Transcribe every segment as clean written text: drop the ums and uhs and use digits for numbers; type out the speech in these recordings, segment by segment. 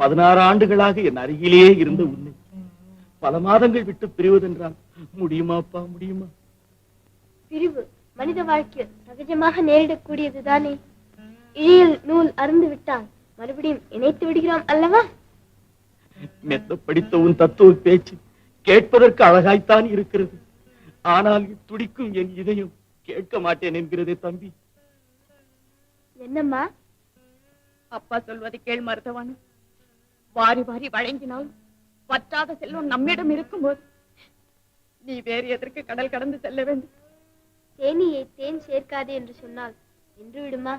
16 ஆண்டுகளாக என் அருகிலேயே இருந்த உன்னை பல மாதங்கள் விட்டு பிரிவதென்றால் முடியுமாப்பா, முடியுமா? பிரிவு மனித வாழ்க்கையில் சகஜமாக நேரிடக்கூடியதுதானே. இழையில் நூல் அருந்து விட்டால் மறுபடியும் இணைத்து விடுகிறோம் அல்லவா? மெத்த படித்த உன் தத்துவ பேச்சு கேட்பதற்கு அழகாய்த்தான் இருக்கிறது. ஆனால் துடிக்கும் என் இதயம் கேட்க மாட்டேன் என்கிறதே தம்பி. என்னம்மா? அப்பா சொல்வதை கேள் மருதவான. வாரி வாரி வழங்கினால் பற்றாத செல்வம் நம்மிடம் இருக்கும்போது நீ வேறு எதற்கு கடல் கடந்து செல்ல வேண்டும்? தேனியை தேன் சேர்க்காதே என்று சொன்னால் என்று விடுமா?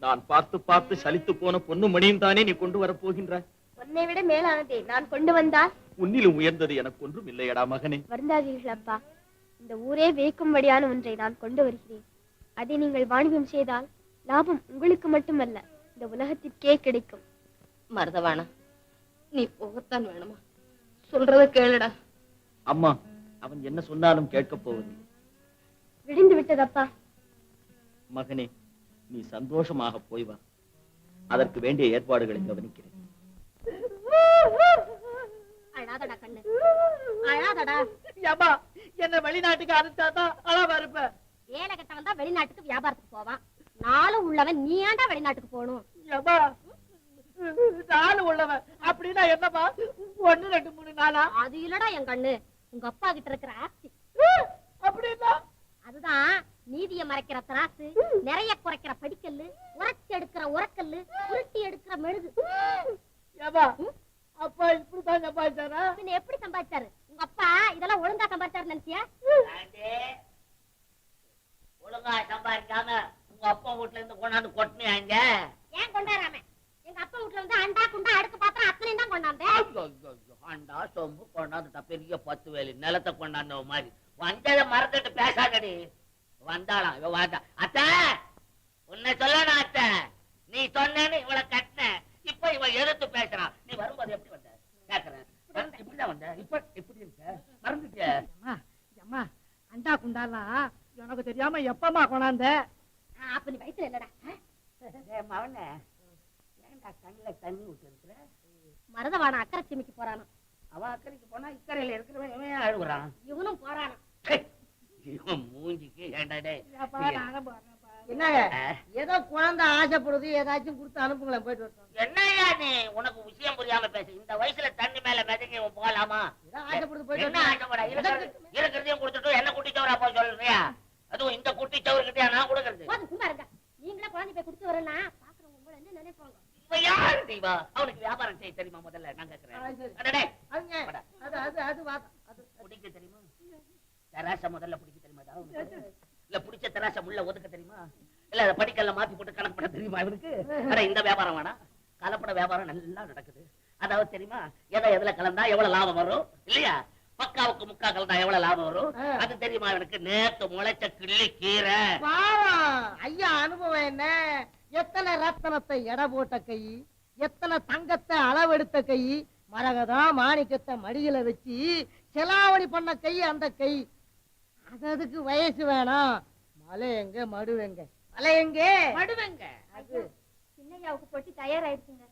நான் பார்த்து பார்த்து சலித்து போன பொண்ணு மணியும் தானே நீ கொண்டு வரப் போகின்றாய். உன்னை விட மேலானதே நான் கொண்டு வந்தால் உன்னிலும் உயர்ந்தது எனக்கு ஒன்றும் இல்லையடா மகனே. வருந்தாதீர்கள் அப்பா. இந்த ஊரே வேக்கும்படியான ஒன்றை நான் கொண்டு வருகிறேன். அதை நீங்கள் வாணிபம் செய்தால் லாபம் உங்களுக்கு மட்டுமல்ல, இந்த உலகத்திற்கே கிடைக்கும். மருதவானா, நீ போகத்தான் வேணுமா? சொல்றத கேளுடா. அம்மா, அவன் என்ன சொன்னாலும் கேட்கப் போவதில்லை. விடிந்து விட்டதப்பா. மகனே, நீ சந்தோஷமாக போய் வா. அதற்கு வேண்டிய ஏற்பாடுகளை கவனிக்கிறேன். அழாதடா கண்ணு, அழாதடா. ஏமா, என்ன வெளிநாட்டுக்கு அனுப்பிச்சாதான் அளவா இருப்ப. வேலை கட்டவன் தான் வெளிநாட்டுக்கு வியாபாரத்துக்கு போவான். நாளும் உள்ளவன் நீ ஏன்டா வெளிநாட்டுக்கு போகணும்? ஏமா, நாலு உள்ளவன் அப்படின்னா என்னப்பா? 1 2 3 4 அது இல்லடா என் கண்ணு, உங்க அப்பா கிட்ட இருக்கிற ஆஸ்தி. அப்படின்னா அதுதான் நீதியை மறைக்கிற திராசு, நிறைய குறைக்கிற படிக்கல்லு, உரைச்சி எடுக்கிற உரக்கல்லு, உருட்டி எடுக்கிற மெழுகு. ஏமா, அப்பா இப்படிதான் சம்பாதிச்சாரா? எப்படி சம்பாதிச்சாரு உங்க அப்பா? இதெல்லாம் ஒழுங்கா சம்பாதிச்சாரு நினைச்சியா? ஒழுங்கா சம்பாதிக்காம உங்க அப்பா வீட்டுல இருந்து கொண்டாந்து கொட்டினாங்க. ஏன் கொண்டாராம? எங்க அப்பா வீட்டுல வந்து அண்டா குண்டா அடுக்க பாத்திரம் அத்தனையும் தான் கொண்டாந்தேன். அண்டா சொம்பு கொண்டாந்துட்டா, பெரிய 10 வேலி நிலத்தை கொண்டாந்த மாதிரி. வந்ததை மறந்துட்டு பேசாதடி. வந்தாளாம் இவ வாண்டா. அத்த உன்னை சொல்லணும் அத்த, நீ சொன்னேன்னு இவளை கட்டின, இப்ப இவ எதிர்த்து பேசுறான். நீ வரும்போது எப்படி வந்த கேக்குறேன். இப்படிதான் வந்த, இப்ப எப்படி இருக்க? மறந்துட்டியா? அம்மா, அண்டா குண்டாலாம் எனக்கு தெரியாம எப்பமா கொண்டாந்த? அப்ப நீ வயசுல இல்லடா மவனே. ஏன்டா கண்ணுல தண்ணி விட்டு இருக்கிற? மருதவான அக்கறை சிமிக்கு போறானா? அவன் அக்கறைக்கு போனா இக்கரையில இருக்கிறவன் இவன் அழுகுறான். இவனும் போறானா? இவன் மூஞ்சிக்கு ஏண்டாடே. என்னங்க ஏதோ குழந்தை ஆசைப்படுது, ஏதாச்சும் கொடுத்து அனுப்புங்களேன், போயிட்டு வரட்டும். என்னையா நீ உனக்கு விஷயம் புரியாம பேசு. இந்த வயசுல தண்ணி மேல மிதங்கி போலாமா? ஆசைப்படுது போயிட்டு என்ன ஆசைப்பட இருக்கிறதையும் கொடுத்துட்டு என்ன குட்டி சவரா போய் சொல்றியா? அதுவும் இந்த குட்டி சவர்கிட்டயா நான் கொடுக்கறது? சும்மா இருங்க. நீங்களே குழந்தை போய் கொடுத்து வரனா பாக்குறவங்க உங்களை என்ன நினைப்பாங்க? இவ யாரு தெய்வா? அவனுக்கு வியாபாரம் செய்ய தெரியுமா? முதல்ல நான் கேக்குறேன். பிடிக்க தெரியுமா? தராச முதல்ல பிடிக்க தெரியுமா? இல்ல பிடிச்ச தராச உள்ள ஒதுக்க தெரியுமா? இல்ல அதை படிக்கல்ல மாத்தி போட்டு கணக்கு பண்ண தெரியுமா இவனுக்கு? அட இந்த வியாபாரம் வேணா, கலப்பட வியாபாரம் நல்லா நடக்குது. அதாவது தெரியுமா, எதுல கலந்தா எவ்வளவு லாபம் வரும் இல்லையா? பக்காவுக்கு முக்கா கலந்தா எவ்வளவு லாபம் வரும் அது தெரியுமா இவனுக்கு? நேத்து முளைச்ச கிள்ளி கீரை. ஐயா அனுபவம் என்ன? எத்தனை ரத்தனத்தை எடை போட்ட கை, எத்தனை தங்கத்தை அளவெடுத்த கை, மரகதா மாணிக்கத்தை மடியில வச்சு செலாவணி பண்ண கை அந்த கை. அதுக்கு வயசு வேணாம். மலை எங்க மடுவெங்க? மலை எங்க மடுவெங்க? அது சின்னையாவுக்கு பொட்டி தயாராயிடுச்சுங்க.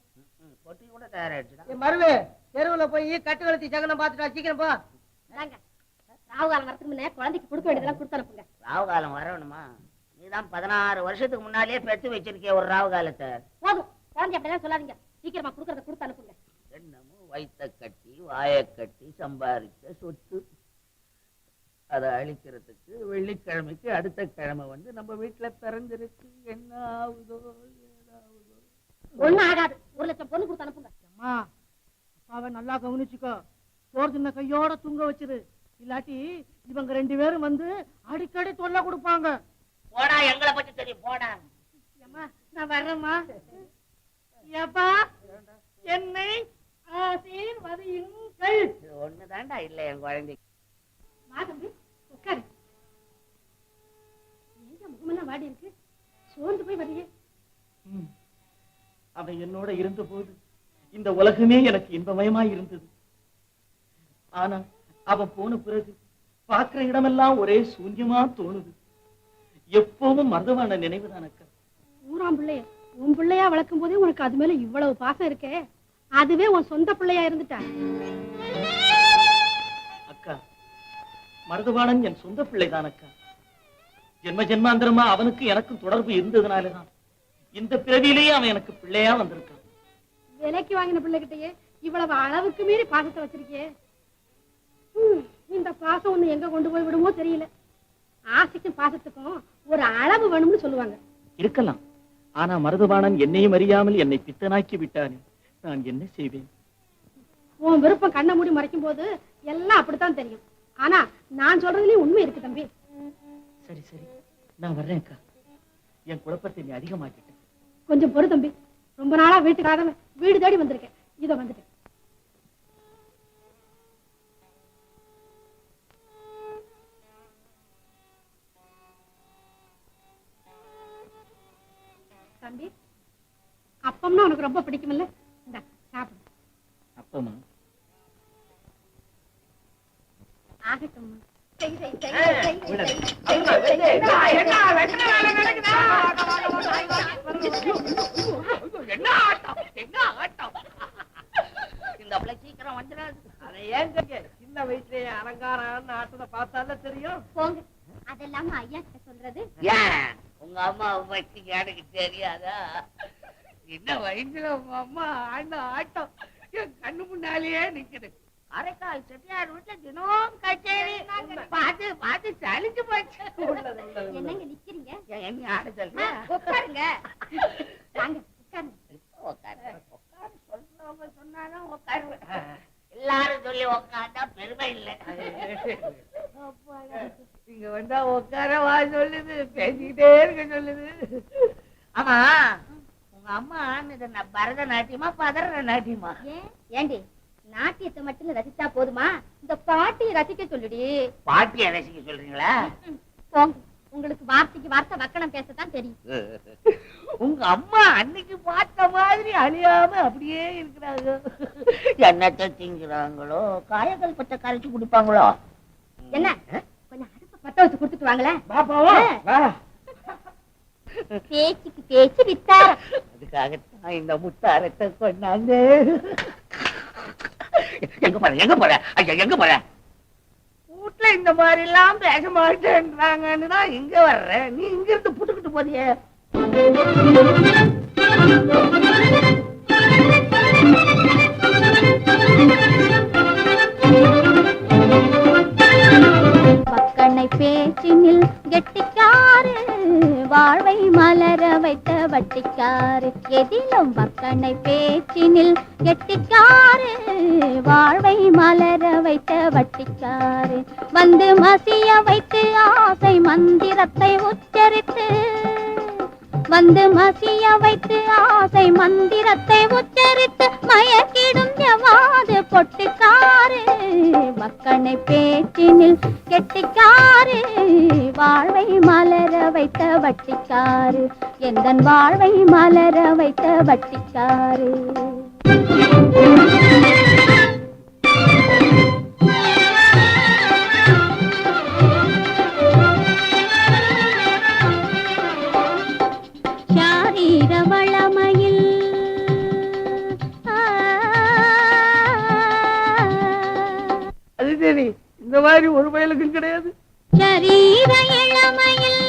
பொட்டி கூட தயாராயிடுச்சு. மருவே தெருவுல போய் கட்டு வளர்த்தி ஜகனம் பாத்துட்டா, சீக்கிரம் போ. ராவுகாலம் வரதுக்கு முன்னே குழந்தைக்கு கொடுக்க வேண்டியதெல்லாம் கொடுத்து அனுப்புங்க. ராவுகாலம் வரணுமா? நீதான் 16 வருஷத்துக்கு முன்னாலே பெற்று வச்சிருக்கே ஒரு ராவுகாலத்தை. போதும், குழந்தை அப்படிதான் சொல்லாதீங்க. சீக்கிரமா கொடுக்கறத கொடுத்து அனுப்புங்க. என்னமோ வயிற்ற கட்டி வாயை கட்டி சம்பாதிச்ச சொத்து, அதை அழிக்கிறதுக்கு வெள்ளிக்கிழமைக்கு அடுத்த கிழமை வந்து நம்ம வீட்டுல பிறந்திருக்கு. என்ன ஆகுதோ ஏதாவதோ. ஒண்ணும் ஆகாது. 1 லட்சம் பொண்ணு கொடுத்து அனுப்புங்க. அம்மா, அப்பாவை நல்லா கவனிச்சுக்கோ. சோறு தின்ன கையோட தூங்க வச்சிரு. இல்லாட்டி இவங்க 2 பேரும் வந்து அடிக்கடி தொல்லை கொடுப்பாங்க. போடா, எங்களை பத்தி தெரியும், போடா. அம்மா நான் வர்றேம்மா. ஏப்பா என்னை ஆசீர்வதியுங்கள். ஒண்ணுதான்டா இல்ல என் குழந்தைக்கு. வா தம்பி, உட்காரு. எங்க முகமெல்லாம் வாடி இருக்கு? சோர்ந்து போய் வரையே. அவன் என்னோட இருந்த போது இந்த உலகமே எனக்கு இன்பமயமா இருந்தது. ஆனா அவன் போன பிறகு பார்க்கிற இடமெல்லாம் ஒரே சூன்யமா தோணுது. எப்பவும் மருதவான நினைவுதான் அக்கா. ஊராம் பிள்ளைய உன் பிள்ளையா வளர்க்கும் போதே உனக்கு அது மேல இவ்வளவு பாசம் இருக்கே, அதுவே உன் சொந்த பிள்ளையா இருந்துட்டா. அக்கா, மருதுபாணன் என் சொந்த பிள்ளைதான் அக்கா. ஜென்ம ஜென்மாந்திரமா அவனுக்கு எனக்கும் தொடர்பு இருந்ததுனாலதான் இந்த பிறவியிலேயே அவன் எனக்கு பிள்ளையா வந்திருக்கான். விலைக்கு வாங்கின பிள்ளைகிட்டயே இவ்வளவு அளவுக்கு மீறி பாசத்தை வச்சிருக்கே. இந்த பாசம் ஒண்ணு எங்க கொண்டு போய் விடுமோ தெரியல. ஆசைக்கும் பாசத்துக்கும் ஒரு அளவு வேணும்னு சொல்லுவாங்க. இருக்கலாம். ஆனா மருதுபாணன் என்னையும் அறியாமல் என்னை பித்தனாக்கி விட்டானே, நான் என்ன செய்வேன்? உன் விருப்பம் கண்ணை மூடி மறைக்கும் போது எல்லாம் அப்படித்தான் தெரியும். ஆனா நான் சொல்றதுலயும் உண்மை இருக்கு தம்பி. சரி சரி, நான் வர்றேன் அக்கா. என் குழப்பத்தை நீ அதிகமாக்கிட்டேன். கொஞ்சம் பொறு தம்பி. ரொம்ப நாளா வீட்டுக்காக வீடு தேடி வந்திருக்கேன். இதோ வந்துட்டேன். தம்பி, அப்பம்னா உனக்கு ரொம்ப பிடிக்குமில்ல? இந்த சாப்பிடு. அப்பமா ஆகட்டும். இந்த பிள்ளை சீக்கிரம் வந்துடாது. அதை ஏன் சின்ன வயசுலயே அலங்காரம் ஆட்டத்தை பார்த்தால தெரியும். போங்க, அதெல்லாம் ஐயா கிட்ட சொல்றது. ஏன் உங்க அம்மா பத்தி எனக்கு தெரியாதா? சின்ன வயசுல உங்க அம்மா ஆண்ட ஆட்டம் என் கண்ணு முன்னாலேயே நிக்குது. அரைக்கால் செட்டியார் வீட்டுல தினம் கச்சேரி பார்த்து பார்த்து சலிச்சு போச்சு. என்னங்க நிக்கிறீங்க? என்ன ஆட சொல்ற? உட்காருங்க. வாங்க உட்காருங்க. உட்காரு உட்காரு, சொல்றவங்க சொன்னாதான் உட்காருவேன். எல்லாரும் சொல்லி உட்காந்தா பெருமை இல்லை. இங்க வந்தா உட்காரவா சொல்லுது, பேசிக்கிட்டே இருக்க சொல்லுது. ஆமா, உங்க அம்மா பரதநாட்டியமா பதரநாட்டியமா? ஏண்டி, நாட்டியத்தை மட்டும் ரசிச்சா போதுமா? இந்த பாட்டியை ரசிக்க சொல்லுடி. பாட்டிய ரசிக்க சொல்றீங்களா? போங்க, உங்களுக்கு வார்த்தைக்கு வார்த்தை வக்கணம் பேசத்தான் தெரியும். உங்க அம்மா அன்னைக்கு பார்த்த மாதிரி அழியாம அப்படியே இருக்கிறாங்க. என்னத்தை திங்குறாங்களோ, காயங்கள் பட்ட கரைச்சு குடிப்பாங்களோ? என்ன, கொஞ்சம் அடுப்ப பத்த வச்சு கொடுத்துட்டு வாங்களேன். பேச்சுக்கு பேச்சு வித்தாரம். அதுக்காகத்தான் இந்த முத்தாரத்தை கொண்டாங்க. எங்க போற எங்க போற ஐயா, எங்க போற? வீட்டுல இந்த மாதிரி எல்லாம் பேச மாட்டேன்றாங்கன்னு தான் இங்க வர்றேன். நீ இங்க இருந்து புட்டுக்கிட்டு போறியே. பக்கனை பேச்சினில் கெட்டிக்காரு, வாழ்வை மலர வைத்த வட்டிக்காரு. எதிலும் பக்கனை பேச்சினில் கெட்டிக்காரு, வாழ்வை மலர வைத்த வட்டிக்காரு. வந்து மசிய வைத்து ஆசை மந்திரத்தை உச்சரித்து, வந்து மசிய வைத்து ஆசை மந்திரத்தை உச்சரித்து மயக்கிடும் எவாது பொட்டிக்காரு. மக்கனை பேச்சினில் கெட்டிக்காரு, வாழ்வை மலர வைத்த வட்டிக்காரு. எந்தன் வாழ்வை மலர வைத்த வட்டிக்காரு. ஷாரீர வளமையில் அது சரி, இந்த மாதிரி ஒரு பயலுக்கும் கிடையாது. ஷரீர இளமையில்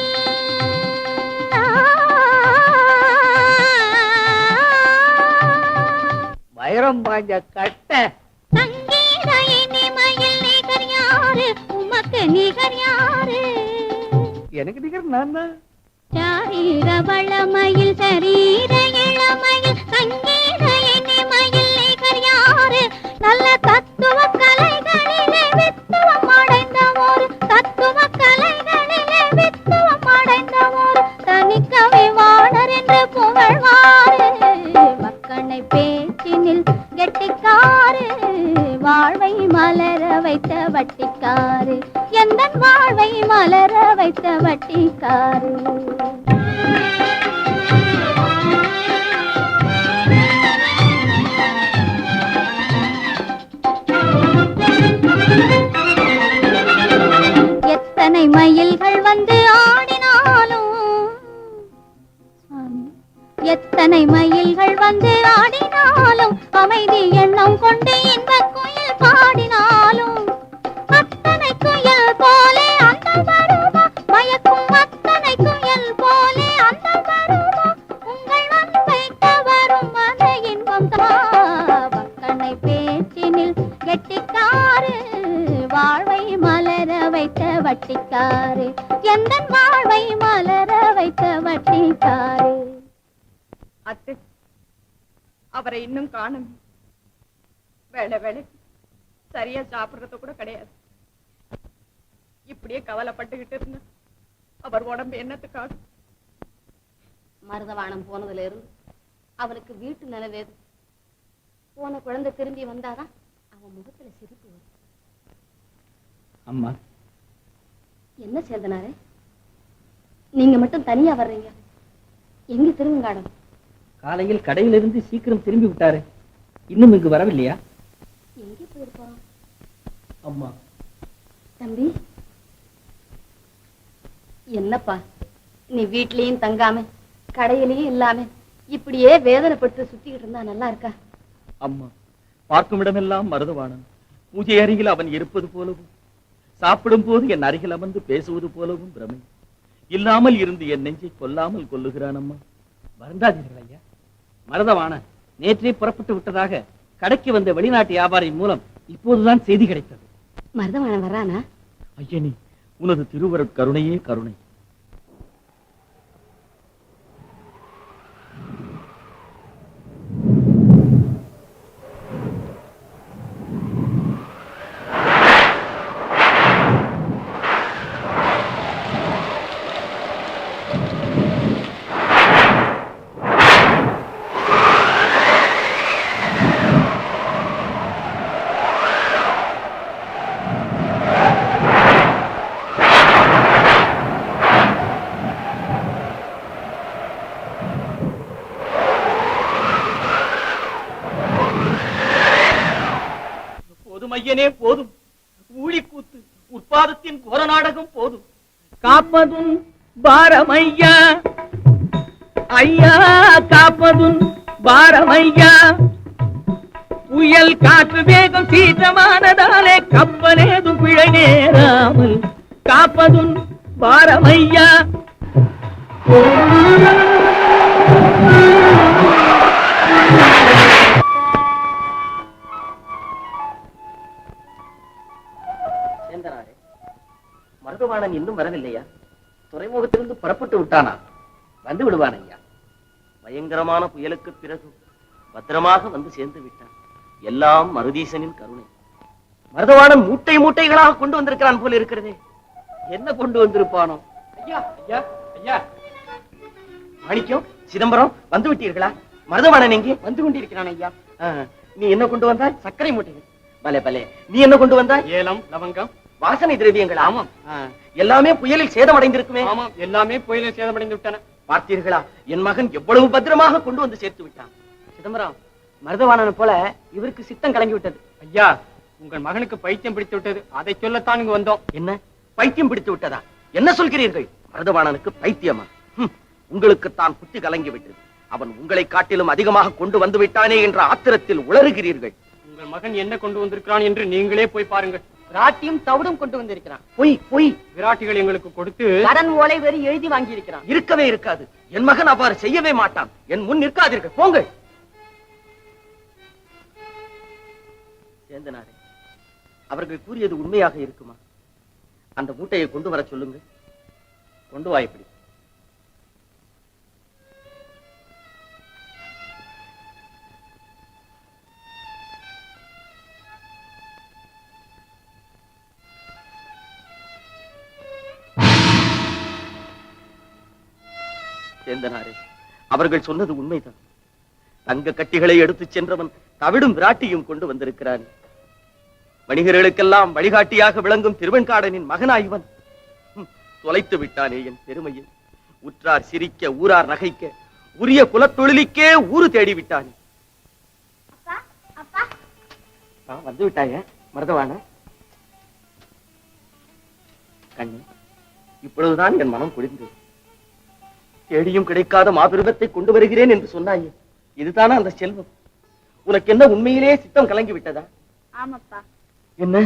வைரம் பாஞ்ச கட்ட சங்கீத இனிமையில் நிகர் யாரு, உமக்கு நிகர் யாரு? எனக்கு நிகர் நான் தான். ஷரீர வளமையில் சரீர இளமையில் சங்கீத இனிமையில் நிகர் யாரு? நல்ல தத்துவ கலைகளிலே வித்துவம் அடைந்த ஒரு தத்துவ கலைகளிலே வித்துவம் அடைந்த ஒரு தனிக்கவி வாணர் என்று புகழ்வாரு. மக்கனை பேச்சினில் கெட்டிக்காரு, வாழ்வை மலர வைத்த வட்டிக்காரு. எந்தன் வாழ்வை மலர வைத்த வட்டிக்காரு. எத்தனை மயில்கள் வந்து ஆடினாலும், எத்தனை மயில்கள் வந்து ஆடினாலும் அமைதி எண்ணம் கொண்டு இன்ப குயில் பாடினாலும் அத்தனை குயில் போலே அந்த வருமா மயக்கும் அத்தனை குயில் போலே அந்த வருமா உங்கள் அன்பை கவரும் அந்த இன்பம் வக்கனை பேச்சினில் கெட்டிக்காரு வாழ்வை மலர வைத்த வட்டிக்காரு எந்த வாழ்வை மலர வைத்த வட்டிக்காரு. அத்தை, அவரை இன்னும் காணும். வேலை சரியா சாப்பிடுறது கூட கிடையாது. இப்படியே கவலைப்பட்டுக்கிட்டு இருந்த அவர் உடம்பு என்னத்துக்காக? மருதவானம் போனதுல இருந்து அவனுக்கு வீட்டு நிலவேது. போன குழந்தை திரும்பி வந்தாதான் அவன் முகத்துல சிரிப்பு வரும். அம்மா, என்ன சேர்ந்தனாரே, நீங்க மட்டும் தனியா வர்றீங்க? எங்க திருவங்காடம்? காலையில் கடையிலிருந்து சீக்கிரம் திரும்பி விட்டாரு. இன்னும் இங்கு வரவில்லையா? எங்கே போயிருப்பான்? அம்மா. தம்பி, என்னப்பா நீ வீட்லயும் தங்காம கடையிலயும் இல்லாம இப்படியே வேதனைப்பட்டு சுத்திக்கிட்டு இருந்தா நல்லா இருக்கா? அம்மா, பார்க்கும் இடமெல்லாம் மருதவாணன். பூஜை அருகில் அவன் இருப்பது போலவும், சாப்பிடும் போது என் அருகில் அமர்ந்து பேசுவது போலவும் பிரமை. இல்லாமல் இருந்து என் நெஞ்சை கொல்லாமல் கொல்லுகிறான். அம்மா, வருந்தாதீர்கள் ஐயா. மருதவாணன் நேற்றே புறப்பட்டு விட்டதாக கடைக்கு வந்த வெளிநாட்டு வியாபாரி மூலம் இப்போதுதான் செய்தி கிடைத்தது. மருதவாணன் வர்றானா? ஐயனி, உனது திருவருட் கருணையே கருணை. ஐயனே போதும். ஊழி கூத்து உற்பாதத்தின் கோர நாடகம் போதும். காப்பதும் பாரமையா ஐயா, காப்பதும் பாரமையா. புயல் காற்று வேகம் சீற்றமானதாலே கப்பலேதும் பிழை நேராமல் காப்பதும் பாரமையா. மருதவாணன் இன்னும் வரவில்லையா? துறைமுகத்திலிருந்து புறப்பட்டு விட்டானா? வந்து விடுவான் ஐயா. பயங்கரமான புயலுக்கு பிறகு பத்திரமாக வந்து சேர்ந்து விட்டான். எல்லாம் மருதீசனின் கருணை. மருதவாணன் மூட்டை மூட்டைகளாக கொண்டு வந்திருக்கிறான் போல இருக்கிறதே. என்ன கொண்டு வந்திருப்பானோ? ஐயா ஐயா ஐயா, மாணிக்கம், சிதம்பரம், வந்து விட்டீர்களா? மருதவாணன் எங்கே? வந்து கொண்டிருக்கிறான் ஐயா. நீ என்ன கொண்டு வந்தாய்? சர்க்கரை மூட்டைகள். பலே பலே. நீ என்ன கொண்டு வந்தாய்? ஏலம், லவங்கம், வாசனை திரவியங்கள். ஆமாம், எல்லாமே புயலில் சேதமடைந்திருக்குமே. ஆமாம், எல்லாமே புயலில் சேதமடைந்து விட்டன. பார்த்தீர்களா, என் மகன் எவ்வளவு பத்திரமாக கொண்டு வந்து சேர்த்து விட்டான். சிதம்பரம், மருதவாணன் போல இவருக்கு சித்தம் கலங்கி விட்டது. ஐயா, உங்கள் மகனுக்கு பைத்தியம் பிடித்து விட்டது. அதை சொல்லத்தான் இங்கு வந்தோம். என்ன பைத்தியம் பிடித்து விட்டதா? என்ன சொல்கிறீர்கள்? மருதவாணனுக்கு பைத்தியமா? உங்களுக்கு தான் புத்தி கலங்கி விட்டது. அவன் உங்களை காட்டிலும் அதிகமாக கொண்டு வந்து விட்டானே என்ற ஆத்திரத்தில் உளறுகிறீர்கள். உங்கள் மகன் என்ன கொண்டு வந்திருக்கிறான் என்று நீங்களே போய் பாருங்கள். விராட்டியும் தவிடும் கொண்டு வந்திருக்கிறான். பொய் பொய். விராட்டிகள் எங்களுக்கு கொடுத்து கடன் ஓலை வேறு எழுதி வாங்கி இருக்கிறான். இருக்கவே இருக்காது. என் மகன் அவ்வாறு செய்யவே மாட்டான். என் முன் நிற்காதீர்கள், போங்கள். சேந்தனாரே, அவர்கள் கூறியது உண்மையாக இருக்குமா? அந்த மூட்டையை கொண்டு வர சொல்லுங்க. கொண்டு வா. இப்படி சேந்தனாரே, அவர்கள் சொன்னது உண்மைதான். தங்க கட்டிகளை எடுத்து சென்றவன் தவிடும் விராட்டியும் கொண்டு வந்திருக்கிறான். வணிகர்களுக்கெல்லாம் வழிகாட்டியாக விளங்கும் திருவெண்காடனின் மகனாய்வன் தொலைத்து விட்டானே என் பெருமையை. உற்றார் சிரிக்க, ஊரார் நகைக்க, உரிய குலத்தொழிலுக்கே ஊரு தேடி விட்டானே. வந்து விட்டாய மருதவாண கண்ணு. இப்பொழுதுதான் என் மனம் குளிர்ந்தது. தேடியும் கிடைக்காத மாபெருமத்தை கொண்டு வருகிறேன் என்று சொன்னாயே, இதுதானா அந்த செல்வம்? உனக்கு என்ன உண்மையிலே சித்தம் கலங்கி விட்டதா? ஆமாப்பா. என்ன?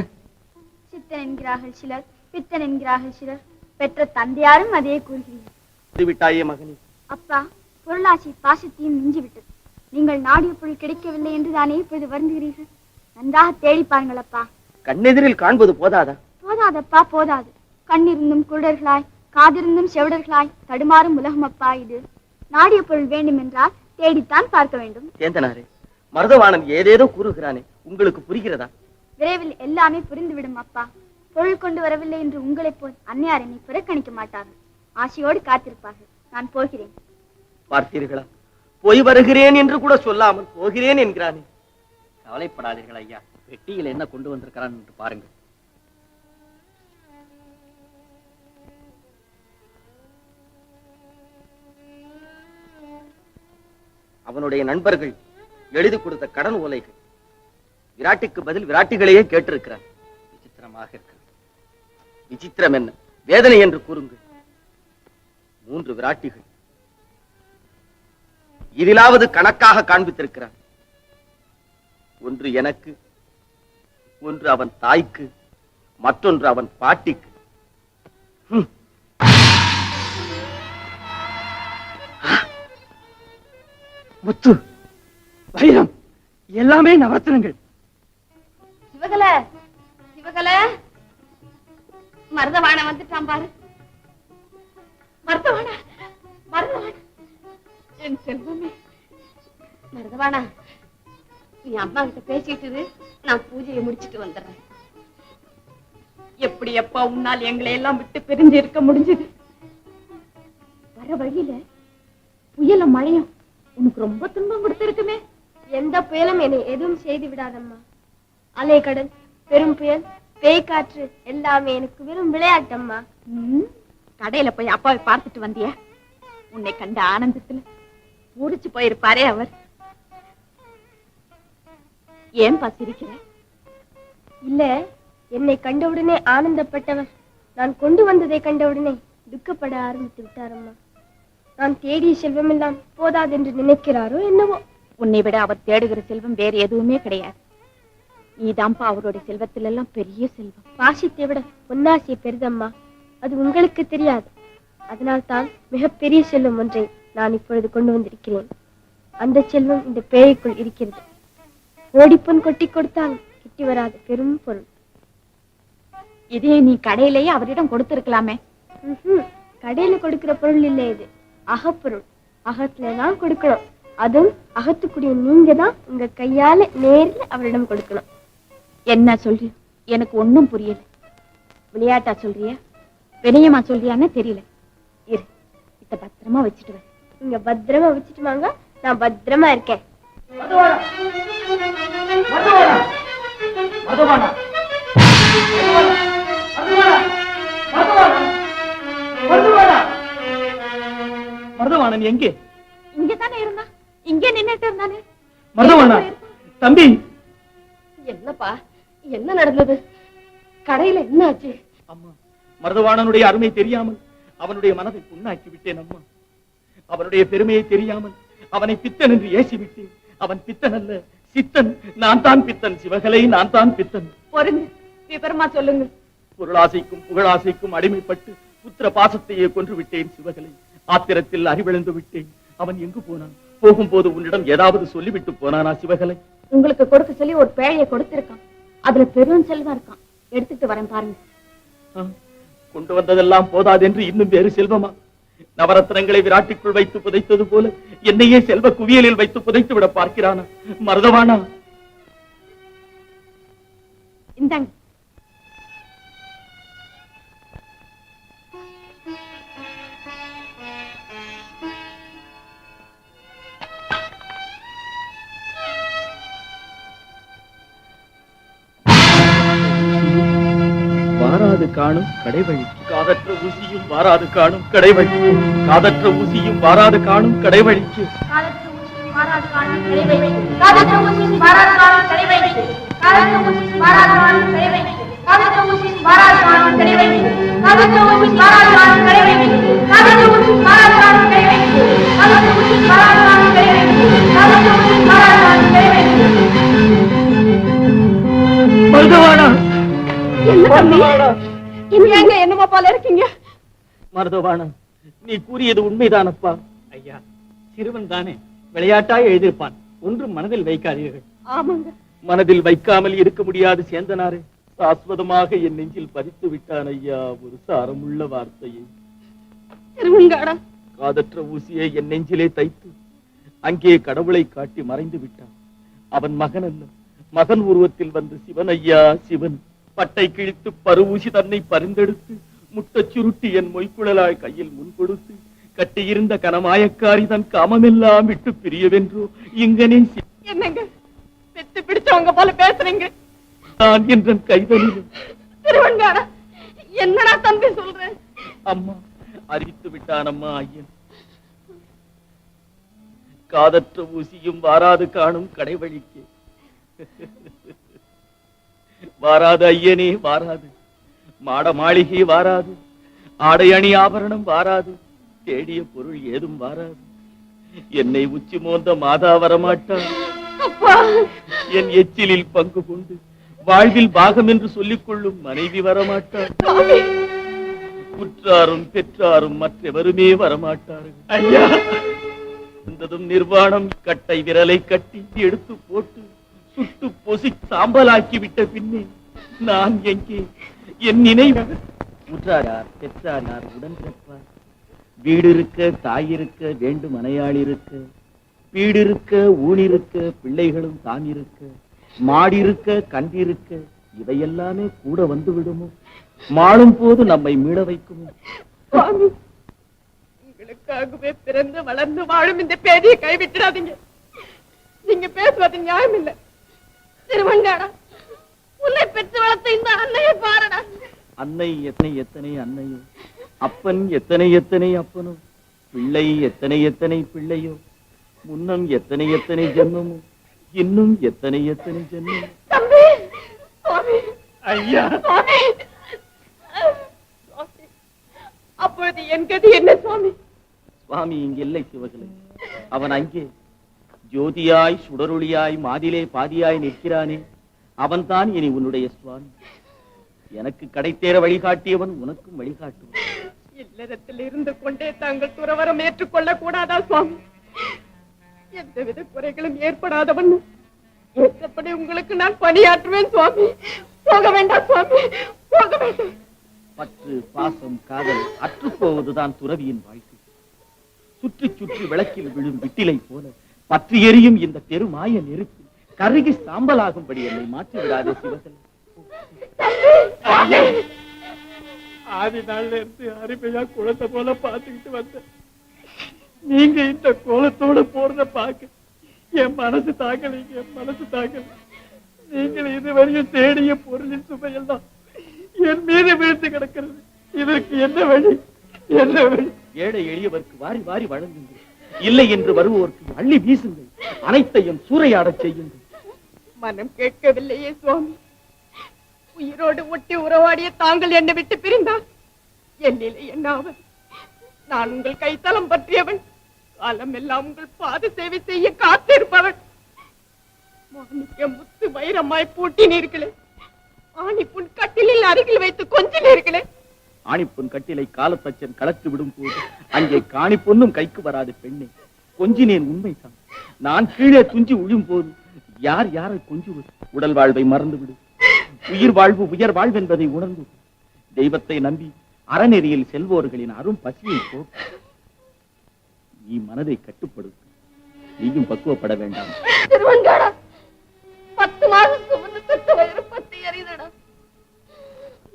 சித்தன் என்கிறார்கள் சிலர், பித்தன் என்கிறார்கள் சிலர், பெற்ற தந்தையாரும் அதே கூறுகிறீர்கள். விட்டாயே மகனே. அப்பா, பொருளாசி பாசத்தையும் மிஞ்சிவிட்டது. நீங்கள் நாடிய பொருள் கிடைக்கவில்லை என்று தானே இப்பொழுது வருந்துகிறீர்கள். நன்றாக தேடி பாருங்கள் அப்பா. கண்ணெதிரில் காண்பது போதாதா? போதாதப்பா, போதாது. கண்ணிருந்தும் குருடர்களாய், காதிருந்தும் செவிடர்களாய் தடுமாறும் உலகம் அப்பா இது. நாடிய பொருள் வேண்டும் என்றால் தேடித்தான் பார்க்க வேண்டும். சேந்தனாரே, மருதவாணன் ஏதேதோ கூறுகிறானே, உங்களுக்கு புரிகிறதா? விரைவில் எல்லாமே புரிந்துவிடும் அப்பா. பொருள் கொண்டு வரவில்லை என்று உங்களைப் போல் அன்னையார் என்னை புறக்கணிக்க மாட்டார்கள். ஆசையோடு காத்திருப்பார்கள். நான் போகிறேன். பார்த்தீர்களா, போய் வருகிறேன் என்று கூட சொல்லாமல் போகிறேன் என்கிறானே. கவலைப்படாதீர்கள் ஐயா, பெட்டியில் என்ன கொண்டு வந்திருக்கிறான் என்று பாருங்கள். அவனுடைய நண்பர்கள் எழுதி கொடுத்த கடன் ஓலைகள். விராட்டிக்கு பதில் விராட்டிகளையே கேட்டிருக்கிறார். விசித்திரமாக இருக்கிறது. விசித்திரம் என்ன, வேதனை என்று கூறுங்கள். 3 விராட்டிகள். இதிலாவது கணக்காக காண்பித்திருக்கிறார். ஒன்று எனக்கு, ஒன்று அவன் தாய்க்கு, மற்றொன்று அவன் பாட்டிக்கு. முத்து, வைரம், எல்லாமே நவரத்தினங்கள். சிவகல, சிவகல, மருதவாண வந்துட்டான் பாரு. மருதவாண, மருதவாண, என் செல்வமே. மருதவாணா, நீ அம்மா கிட்ட பேசிட்டு இரு, நான் பூஜையை முடிச்சிட்டு வந்துடுறேன். எப்படி அப்பா உன்னால் எங்களை எல்லாம் விட்டு பிரிஞ்சு இருக்க முடிஞ்சது? வர வழியில புயலும் மழையும் உனக்கு ரொம்ப துன்பம் கொடுத்திருக்குமே. எந்த புயலும் என்னை எதுவும் செய்து விடாதம்மா. அலைக்கடல், பெரும் புயல், பேய் காற்று எல்லாமே எனக்கு வெறும் விளையாட்டம்மா. கடையில போய் அப்பாவை பார்த்துட்டு வந்தியா? உன்னை கண்ட ஆனந்தத்துல முடிச்சு போயிருப்பாரே அவர். ஏன் சிரிக்கிற? இல்ல, என்னை கண்டவுடனே ஆனந்தப்பட்டவர் நான் கொண்டு வந்ததை கண்டவுடனே துக்கப்பட ஆரம்பித்து விட்டாரம்மா. நான் தேடிய செல்வம் எல்லாம் போதாதென்று நினைக்கிறாரோ என்னவோ. உன்னை விட அவர் தேடுகிற செல்வம் வேற எதுவுமே கிடையாது. நீதான்ப்பா அவருடைய செல்வத்தில் எல்லாம் பெரிய செல்வம். பாசித்தை விட பொன்னாசியை பெரிதம்மா. அது உங்களுக்கு தெரியாது. அதனால் தான் மிகப்பெரிய செல்வம் ஒன்றை நான் இப்பொழுது கொண்டு வந்திருக்கிறேன். அந்த செல்வம் இந்த பேழைக்குள் இருக்கிறது. ஓடிப்பொன் கொட்டி கொடுத்தால் கிட்டி வராது பெரும் பொருள். இதே நீ கடையிலேயே அவரிடம் கொடுத்திருக்கலாமே. கடையில கொடுக்கிற பொருள் இல்லை, இது அகப்பொருள். அகத்துலதான் கொடுக்கணும். அதுவும் அகத்துக்குடிய நீங்க தான் உங்க கையால நேரில் அவரிடம் கொடுக்கணும். என்ன சொல்றிய? எனக்கு ஒன்னும் புரியல. விளையாட்டா சொல்றியா, வினயமா சொல்றியான்னு தெரியல. இரு, இத பத்திரமா வச்சுட்டு வர. நீங்க பத்திரமா வச்சுட்டு வாங்க, நான் பத்திரமா இருக்கேன். மருதவாணன் எங்கே? இங்கதானே இருந்தா, இங்கே நின்னுட்டு இருந்தானே. மருதவாணா, தம்பி. என்னப்பா, என்ன நடந்தது? கடையில என்ன ஆச்சு? அம்மா, மருதவாணனுடைய அருமை தெரியாமல் அவனுடைய மனதை புண்ணாக்கி விட்டேன் அம்மா. அவனுடைய பெருமையை தெரியாமல் அவனை பித்தன் என்று ஏசி விட்டேன். அவன் பித்தன் அல்ல, சித்தன். நான் தான் பித்தன் சிவகலை, நான் தான் பித்தன். பொறுங்க, விவரமா சொல்லுங்க. பொருளாசைக்கும் புகழாசைக்கும் அடிமைப்பட்டு புத்திர பாசத்தையே கொன்று விட்டேன் சிவகலை. ஆத்திரத்தில் அறிவிழந்து விட்டேன். அவன் எங்கு போனான்? போகும்போது உன்னிடம் ஏதாவது சொல்லிவிட்டு போனானா சிவகலை? உங்களுக்கு கொடுக்க சொல்லி ஒரு பேழையை கொடுத்திருக்கான். அதுல பெரும் செல்வம் இருக்கான். எடுத்துட்டு வரேன் பாருங்க. கொண்டு வந்ததெல்லாம் போதாதென்று இன்னும் வேறு செல்வமா? நவரத்னங்களை விராட்டிக்குள் வைத்து புதைத்தது போல என்னையே செல்வ குவியலில் வைத்து புதைத்து விட பார்க்கிறானா மருதவானா? இந்தாங்க. வாராது காணும் கடைவழி, காதற்ற ஊசியும் வாராது காணும் கடைவழிக்கு. காதற்ற ஊசியும் வாராது காணும் கடைவழிக்கு. காதற்ற ஊசியும் வாராது காணும் கடைவழிக்கு. காதற்ற ஊசியும் வாராது காணும் கடைவழிக்கு. காதற்ற ஊசியும் வாராது காணும் கடைவழிக்கு. காதற்ற ஊசியும் வாராது காணும் கடைவழிக்கு. காதற்ற ஊசியும் வாராது காணும் கடைவழிக்கு. காதற்ற ஊசியும் வாராது காணும் கடைவழிக்கு. காதற்ற ஊசியும் வாராது காணும் கடைவழிக்கு. காதற்ற ஊசியும் வாராது காணும் கடைவழிக்கு. ஏங்க என்னமோ போல இருக்கீங்க? மருதவாணன், நீ கூறியது உண்மைதானப்பா. ஐயா, சிறுவன் தானே, விளையாட்டாய் எழுதியிருப்பான். ஒன்றும் மனதில் வைக்காதீர்கள். ஆமாங்க. மனதில் வைக்காமல் இருக்க முடியாது சேந்தனாரே. சாஸ்வதமாக என் நெஞ்சில் பதித்து விட்டான் ஐயா ஒரு சாரமுள்ள வார்த்தையை. திருவங்காடா, காதற்ற ஊசியை என் நெஞ்சிலே தைத்து அங்கே கடவுளை காட்டி மறைந்து விட்டான். அவன் மகன் அல்ல, மகன் உருவத்தில் வந்து சிவன் ஐயா சிவன். பட்டை கிழித்து பருவூசி தன்னை பரிந்தெடுத்து முட்டச் சுருட்டி என் மொய்க்குழலாய் கையில் முன் கொடுத்து கட்டியிருந்த கனமாயக்காரி தன் காமமெல்லாம் விட்டு பிரியவென்றோ இங்கனே என்னங்க பெத்து பிடிச்சவங்க போல பேசுறீங்க? நான் என்றன் கைதலிலும். திருவங்காடா, என்னடா தம்பி சொல்றேன்? அம்மா அறிவித்து விட்டான் அம்மா ஐயன். காதற்ற ஊசியும் வாராது காணும் கடைவழிக்கு. வாராது ஐயனே வாராது, மாட மாளிகை வாராது, ஆடை அணி ஆபரணம் வாராது, தேடிய பொருள் ஏதும் வாராது. என்னை உச்சி மோந்த மாதா வரமாட்டார். என் எச்சிலில் பங்கு கொண்டு வாழ்வில் பாகம் என்று சொல்லிக் கொள்ளும் மனைவி வரமாட்டார். உற்றாரும் பெற்றாரும் மற்றவருமே வரமாட்டார்கள். ஐயா, இருந்ததும் நிர்வாணம். கட்டை விரலை கட்டி எடுத்து போட்டு சுட்டு பொசி சாம்பலாக்கி விட்ட பின்னே நான் எங்கே? என் நினைவு. உற்றார் யார், பெற்றார் யார், உடன் பிறப்பார். வீடு இருக்க, தாய் இருக்க, வேண்டும் மனையாள் இருக்க, வீடு இருக்க, ஊனிருக்க, பிள்ளைகளும் தான் இருக்க, மாடிருக்க, கண்டிருக்க, இவையெல்லாமே கூட வந்து விடுமோ? மாளும் போது நம்மை மீள வைக்குமோ? சுவாமி, உங்களுக்காகவே பிறந்து வளர்ந்து வாழும் இந்த பேதியை கைவிட்டுடாதீங்க. நீங்க பேசுவது நியாயம் இல்லை. திருவங்காடா, உன்னை பெற்று வளர்த்த இந்த அன்னையை பாருடா. அன்னை எத்தனை எத்தனை அன்னையோ, அப்பன் எத்தனை எத்தனை அப்பனோ, பிள்ளை எத்தனை எத்தனை பிள்ளையோ, முன்னம் எத்தனை எத்தனை ஜென்மமோ, இன்னும் எத்தனை எத்தனை ஜென்மமோ. தம்பி, சுவாமி, ஐயா, சுவாமி, சுவாமி, அப்பொழுது என் கதி என்ன சுவாமி? சுவாமி இங்கில்லை சிவகலை. அவன் அங்கே ஜோதியாய் சுடரொளியாய் மாதிலே பாதியாய் நிற்கிறானே, அவன்தான் இனி உன்னுடைய சுவாமி. எனக்கு கடைத்தேற வழிகாட்டியவன் உனக்கும் வழிகாட்டுவான். இல்லறத்தில் இருந்து கொண்டே தாங்கள் துறவரம் ஏற்றுக்கொள்ள கூடாதா சுவாமி? எந்தவித குறைகளும் ஏற்படாதவன் ஏற்றபடி உங்களுக்கு நான் பணியாற்றுவேன் சுவாமி. போக வேண்டாம் சுவாமி, போக வேண்டாம். பற்று, பாசம், காதல் அற்று போவதுதான் துறவியின் வாழ்க்கை. சுற்றி சுற்றி விளக்கில் விழும் விட்டிலை போல பற்றி எரியும் இந்த பெருமாய நெருப்பு கருகி சாம்பலாகும்படி என்னை மாற்றி விடாதே சிவகலை. ஆதி நாள்ல இருந்து அருமையா குளத்தை போல பாத்துக்கிட்டு வந்த நீங்க இந்த கோலத்தோட போறத பாக்க என் மனசு தாக்கலைங்க, என் மனசு தாக்கல. நீங்கள் இதுவரையும் தேடிய பொருளின் சுமையெல்லாம் என் மீது வீழ்த்து கிடக்கிறது. இதற்கு என்ன வழி, என்ன வழி? ஏழை எளியவருக்கு வாரி வாரி வழங்குங்கள், இல்லை என்று வருவோருக்கு அள்ளி வீசுங்கள், அனைத்தையும் சூறையாடச் செய்யுங்கள். மனம் கேட்கவில்லையே சுவாமி. உயிரோடு ஒட்டி உறவாடிய தாங்கள் என்னை விட்டு பிரிந்தார். என் நிலை என்னாவது? நான் உங்கள் கைத்தலம் பற்றியவன், காலம் எல்லாம் உங்கள் பாத சேவை செய்ய காத்திருப்பவன். மாணிக்க முத்து வைரமாய் பூட்டினீர்களே, ஆணிப்புண் கட்டிலில் அருகில் வைத்து கொஞ்சினீர்களே. ஆணிப்பொன் கட்டிலை காலத்தச்சன் கலத்து விடும் போது அங்கே காணி பொண்ணும் கைக்கு வராது பெண்ணே. கொஞ்சினேன் உண்மைதான். நான் கீழே துஞ்சி உழும் போது யார் யாரை கொஞ்சுவது? உடல் வாழ்வை மறந்துவிடு, உயிர் வாழ்வு உயர் வாழ்வென்பதை உணர்ந்து தெய்வத்தை நம்பி அறநெறியில் செல்வோர்களின் அரும் பசியை போக்கு. நீ மனதை கட்டுப்படுத்து, நீயும் பக்குவப்பட வேண்டாம். திருவங்காடா, 10 மாதம் சுமந்து பெற்ற வயிறு பத்தி எறிதடா.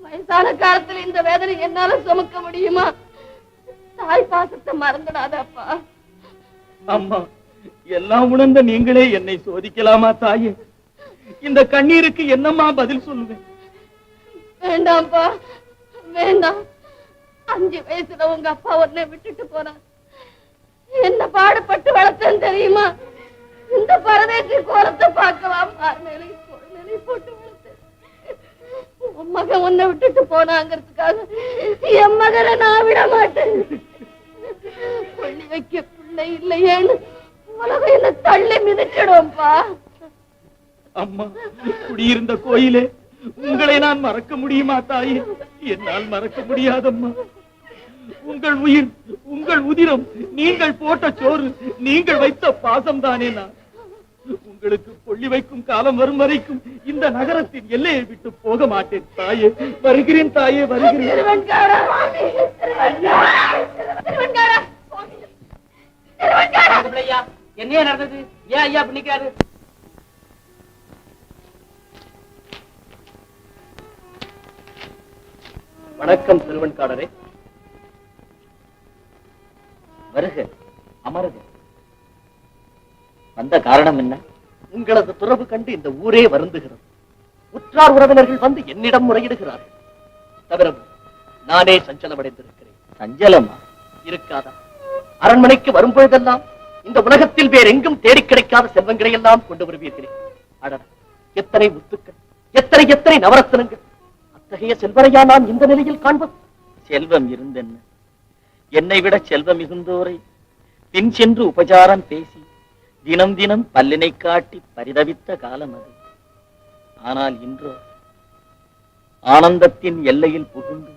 வயசான காலத்துல இந்த வேதனை என்னால சுமக்க முடியுமா? தாய் பாசத்தை மறந்துடாதப்பா. அம்மா, எல்லாம் உணர்ந்த நீங்களே என்னை சோதிக்கலாமா தாயே? இந்த கண்ணீருக்கு என்னம்மா பதில் சொல்லுவேன்? வேண்டாம்ப்பா, வேண்டாம். 5 வயசுல உங்க அப்பா உன்னை விட்டுட்டு போனார். என்ன பாடுபட்டு வளர்த்தேன்னு தெரியுமா? இந்த பரதேசி கோலத்தை பார்க்கலாம் நிலை போட்டு வளர்த்தேன். உன் மகன் உன்னை விட்டுட்டு போனாங்கிறதுக்காக என் மகனை நான் விட மாட்டேன். கொள்ளி வைக்க பிள்ளை இல்லையேன்னு உலகம் என்ன தள்ளி மிதிச்சிடும்ப்பா. அம்மா, குடியிருந்த கோயிலே உங்களை நான் மறக்க முடியுமா தாயே? என்னால் மறக்க முடியாதம்மா. உங்கள் உயிர், உங்கள் உதிரம், நீங்கள் போட்ட சோறு, நீங்கள் வைத்த பாசம் தானே நான். உங்களுக்கு கொள்ளி வைக்கும் காலம் வரும் வரைக்கும் இந்த நகரத்தின் எல்லையை விட்டு போக மாட்டேன் தாயே. வருகிறேன் தாயே, வருகிறேன். என்ன நடந்தது? ஏன் ஐயா பண்ணிக்காரு? வணக்கம் திருவெண்காடரே. வருக, அமருக. வந்த காரணம் என்ன? உங்களது துறவு கண்டு இந்த ஊரே வருந்துகிறது. உற்றார் உறவினர்கள் வந்து என்னிடம் முறையிடுகிறார்கள். தவிர நானே சஞ்சலமடைந்திருக்கிறேன். சஞ்சலமா? இருக்காதா? அரண்மனைக்கு வரும்பொழுதெல்லாம் இந்த உலகத்தில் வேற எங்கும் தேடி கிடைக்காத செல்வங்களை எல்லாம் கொண்டு வருவீர்களே. அடடா, எத்தனை முத்துக்கள், எத்தனை எத்தனை நவரத்னங்கள்! அத்தகைய செல்வரையா நான் இந்த நிலையில் காண்பது? செல்வம் இருந்தென்ன? என்னை விட செல்வம் மிகுந்தோரை பின் சென்று உபசாரம் பேசி தினம் தினம் பல்லினை காட்டி பரிதவித்த காலம் அது. ஆனால் இன்றோ ஆனந்தத்தின் எல்லையில் புகுந்து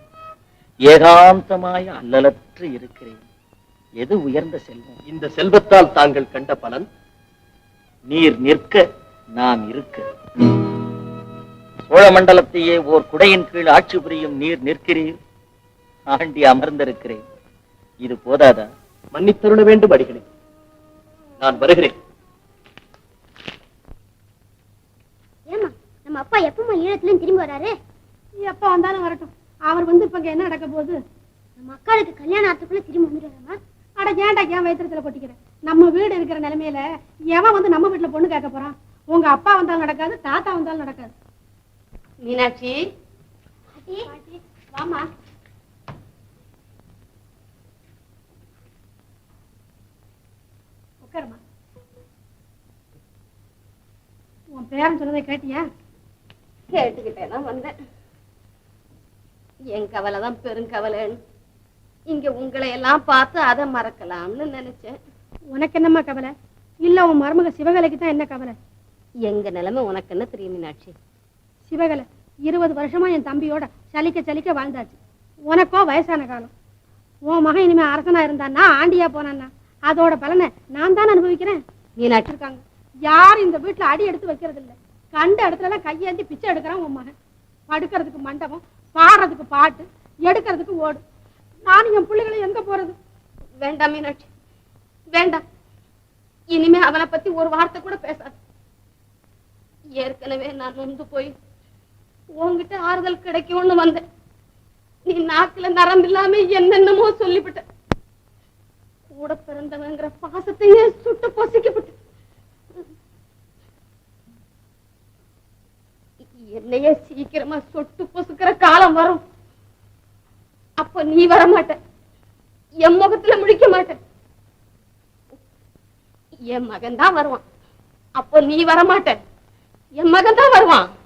ஏகாந்தமாய அல்லலற்று இருக்கிறேன். எது உயர்ந்த செல்வம்? இந்த செல்வத்தால் தாங்கள் கண்ட பலன்? நீர் நிற்க நாம் இருக்க. சோழ மண்டலத்தையே ஓர் குடையின் கீழ் ஆட்சி புரியும் நீர் நிற்கிறீர், ஆண்டி அமர்ந்திருக்கிறேன். இது போதாதா? மன்னித்தருள வேண்டும் அடிகளே, நான் வருகிறேன். ஏமா நம்ம அப்பா எப்பமா ஈழத்துல திரும்பி வராரு? எப்ப வந்தாலும் வரட்டும். அவர் வந்து இப்ப என்ன நடக்க போகுது? நம்ம அக்காளுக்கு கல்யாணத்துக்குள்ள திரும்பி வந்துடுறாமா? அட ஏன்டா ஏன் வயிற்றுல கொட்டிக்கிறேன்? நம்ம வீடு இருக்கிற நிலைமையில எவன் வந்து நம்ம வீட்டுல பொண்ணு கேட்க போறான்? உங்க அப்பா வந்தாலும் நடக்காது, தாத்தா வந்தாலும் நடக்காது. மீனாட்சி, வாமா. உட்காருமா. உன் பேரன் சொன்னதை கேட்டியா? கேட்டுக்கிட்டே தான் வந்தேன். என் கவலைதான் பெருங்கவலைன்னு. இங்க உங்களை எல்லாம் பார்த்து அதை மறக்கலாம்னு நினைச்சேன். உனக்கு என்னம்மா கவலை? இல்ல உன் மருமக சிவகலைக்கு தான் என்ன கவலை? எங்க நிலைமை உனக்கு என்ன தெரியும் மீனாட்சி? சிவகலை 20 வருஷமா என் தம்பியோட சலிக்க சலிக்க வாழ்ந்தாச்சு. உனக்கோ வயசான காலம். உன் மகன் இனிமே அரசனா இருந்தான்னா, ஆண்டியா போனான்னா, அதோட பலனை நான் தான் அனுபவிக்கிறேன். மீனாட்சி இருக்காங்க யாரும் இந்த வீட்டுல அடி எடுத்து வைக்கிறது இல்ல. கண்ட இடத்துல எல்லாம் கையேந்தி பிச்சை எடுக்கிறான் உன் மகன். படுக்கிறதுக்கு மண்டபம், பாடுறதுக்கு பாட்டு, எடுக்கிறதுக்கு ஓடு. நானும் என் பிள்ளைகளை எங்க போறது? வேண்டாம் மீனாட்சி, வேண்டாம். இனிமே அவனை பத்தி ஒரு வார்த்தை கூட பேசாது. ஏற்கனவே நான் நொந்து போய் உன்கிட்ட ஆறுதல் கிடைக்கும்னு வந்தேன். நீ நாக்குல நரம்பு இல்லாம என்னென்னமோ சொல்லிவிட்ட. கூட பிறந்தவங்கிற பாசத்தையே சுட்டு பொசிக்கப்பட்டு என்னையே சீக்கிரமா சொட்டு பொசுக்கிற காலம் வரும். அப்ப நீ வரமாட்ட, என் முகத்துல முழிக்க மாட்ட. என் மகன் தான் வருவான். அப்போ நீ வரமாட்ட, என் மகன் தான் வருவான்.